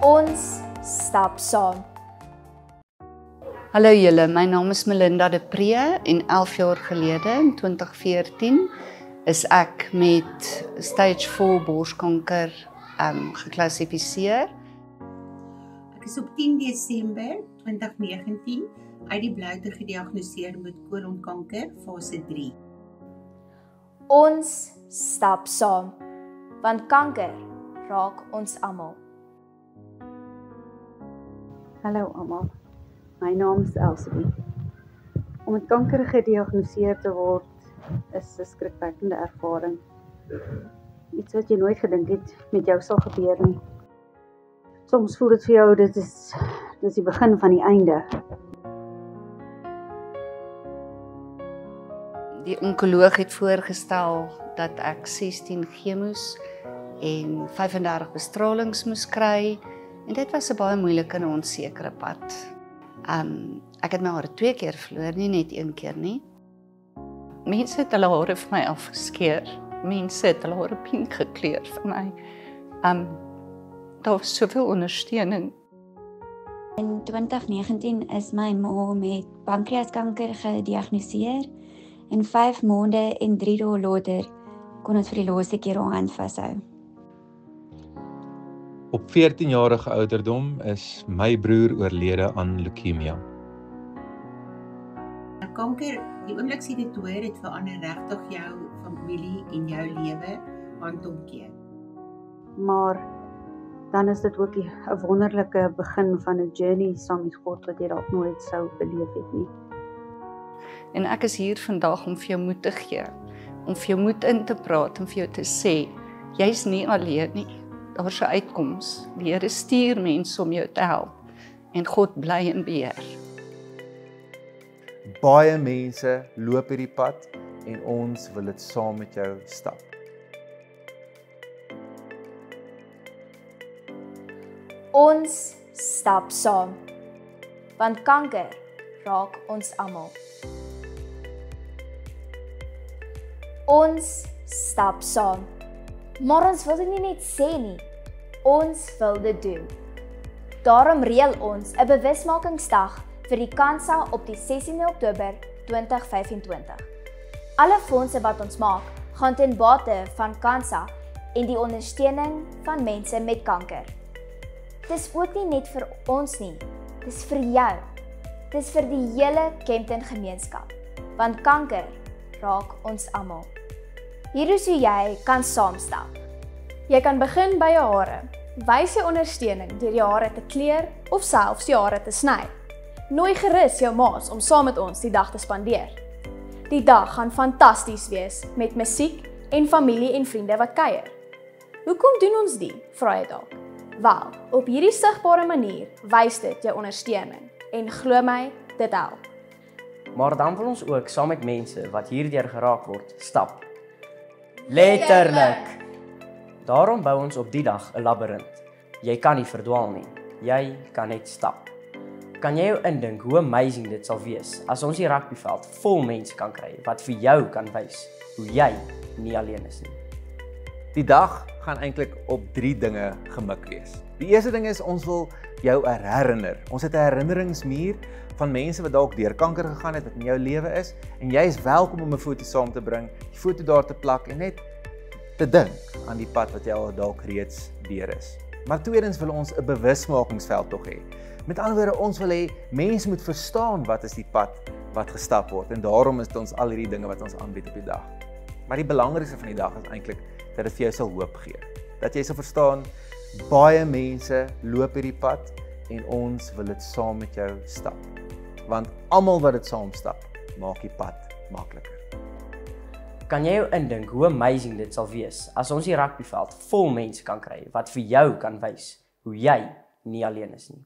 Ons stap saam. Hallo julle, my naam is Melinda de Pre en 11 jaar gelede in 2014 is ek met stage 4 borskanker geklassifiseer. Ek is op 10 Desember 2019 uit die bloute gediagnoseer met kolonkanker fase 3. Ons stap saam, want kanker raak ons almal. Hallo almal, my naam is Elsie. Om met kanker gediagnoseer te word is 'n skrikwekkende ervaring. Iets wat jy nooit gedink het met jou sal gebeur nie. Soms voel dit vir jou dit is die begin van die einde. Die onkoloog het voorgestel dat ek 16 chemo's en 35 bestralings moes kry en dit was 'n baie moeilike en onsekere pad. Ek het my hare 2 keer verloor, nie net 1 keer nie. Mense het hulle hare vir my afgeskeer. Mense het hulle hare pink gekleur vir my. Daar was soveel ondersteuning. In 2019 is my ma met pankreaskanker gediagnoseer en 5 maande en 3 dae later kon ons vir die laaste keer haar hand vashou. Op 14-jarige ouderdom is my broer oorlede aan leukemia. Kanker, die oomblik sien dit hoor, het verander regtig jou familie en jou lewe handomkeer. Maar dan is dit ook 'n wonderlike begin van 'n journey saam met God wat jy dalk nooit sou beleef het nie. En ek is hier vandag om vir jou moed te gee, om vir jou moed in te praat en vir jou te sê, jy's nie alleen nie. Daar's 'n uitkoms. Die Here stuur mense om jou te help en God bly in beheer. Baie mense loop hierdie pad en ons wil dit saam met jou stap. Ons stap saam, want kanker raak ons almal. Ons stap saam, maar ons wil dit nie net sê nie, ons wil dit doen. Daarom reël ons 'n bewusmakingsdag vir die Kansa op die 16 Oktober 2025. Alle fondse wat ons maak, gaan ten bate van Kansa en die ondersteuning van mense met kanker. Dis ook nie net vir ons nie, dis vir jou. Dis vir die hele Kempton gemeenskap, want kanker raak ons almal. Hier is hoe jy kan saamstap. Jy kan begin by jou hare. Wys jou ondersteuning deur jou hare te kleur of selfs jou hare te sny. Nooi gerus jou maats om saam met ons die dag te spandeer. Die dag gaan fantasties wees met musiek en familie en vriende wat kuier. Hoekom doen ons dit? Vra jy dalk. Wel, op hierdie sigbare manier wys dit jou ondersteuning en glo my, dit help. Maar dan wil ons ook saam met mense wat hierdeur geraak word, stap. Letterlik! Daarom bou ons op die dag 'n labirint. Jy kan nie verdwaal nie, jy kan net stap. Kan jy jou indink hoe amazing dit sal wees as ons die rugbyveld vol mense kan kry wat vir jou kan wys hoe jy nie alleen is nie. Die dag gaan eintlik op 3 dinge gemik wees. Die eerste ding is ons wil jou herinner. Ons het 'n herinneringsmuur van mense wat dalk deur kanker gegaan het wat in jou lewe is en jy is welkom om 'n foto saam te bring, die foto daar te plak en net te dink aan die pad wat jy al dalk reeds deur is. Maar tweedens wil ons 'n bewusmakingsveld tog hê. Met ander woorde, ons wil hê mense moet verstaan wat is die pad wat gestap word en daarom is dit ons al hierdie dinge wat ons aanbied op die dag. Maar die belangrikste van die dag is eintlik dat dit vir jou sal hoop gee. Dat jy sal verstaan, baie mense loop hierdie pad en ons wil dit saam met jou stap. Want almal wat dit saam stap, maak die pad makliker. Kan jy jou indink hoe amazing dit sal wees as ons die rugbyveld vol mense kan kry wat vir jou kan wys hoe jy nie alleen is nie.